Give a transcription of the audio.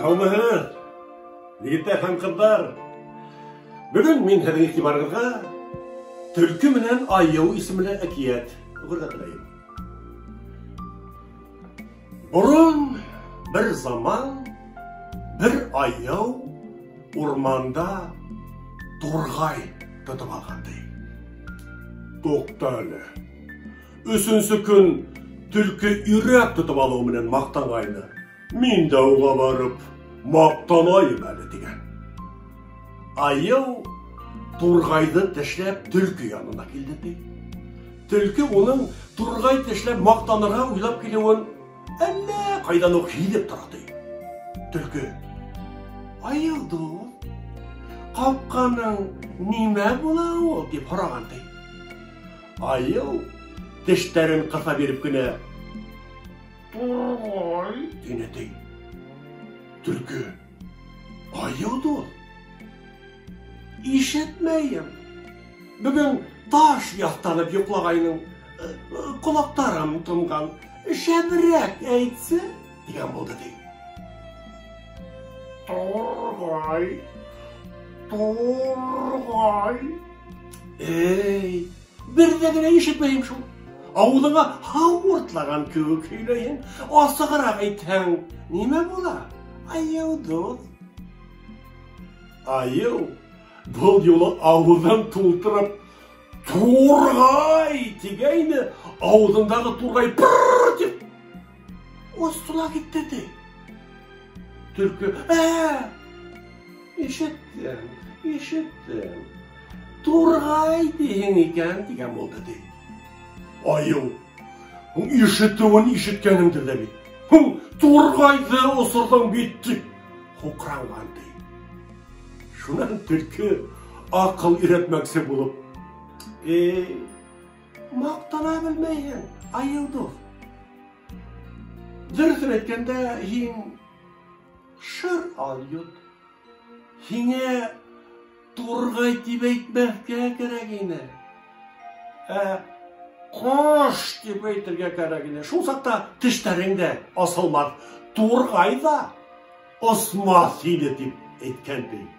Салмағыз, егеттер һәм қыздар. Бүгін мен һеҙҙең иғтибарығыҙға Төлкө менән Айыу исемле әкиәт уҡырға теләйем. Борон бер заман бер айыу урманда турғай тотоп алғандай. Туҡталы. Өсөнсө көн Төлкө үйрәк тотоп алыу менән маҡтанғайны. Мин дә уға барып маҡтанайым әле тигән. Айыу турғайды тешләп Төлкө янына килде. Төлкө уның турғай тешләп маҡтанырға уйлап килеүен әллә ҡайҙан уҡ һиҙеп тора. Төлкө: «Айыу дуҫ, ҡапҡаның нимә була ул?» дип һораған. Айыу тештәрен ҡыҫа биреп кенә: «Турғай» тине. Төлкө: «Айыу дуҫ, ишетмәйем. Бөгөн таш яҫтанып йоҡлағайның, ҡолаҡтарым тонған. Шәберәк әйтсе» дигән булды. «Турғай, турғай». Эй, бер ҙә генә ишетмәйем шул. Ауыҙыңа һауыртлаған кеүек һөйләйһең. Асығыраҡ әйтһәң, нимә була? Айыу дуҫ. Айыу был юлы ауыҙын тултырып «Турғай» тигәйне, ауыҙындағы турғай «Пырррр» тип осола китте. Төлкө: «Ишеттем. Турғай диһең икән» дигән булды. Айыу: «Ишетеүен ишеткәнеңдер ҙә бит. Турғайҙы осорҙың бит» тип һуҡранған. Шунан Төлкө аҡыл өйрәтмәксе булып: «Маҡтана белмәйһең, айыу дуҫ. Дөрөҫөн әйткәндә, һин шыр алйот. Һиңә турғай тип әйтмәҫкә кәрәк ине. Ҡош тип әйтергә кәрәк ине. Шул саҡта тештәрең дә асылмаҫ, турғай ҙа осмаҫ ине» тип әйткән.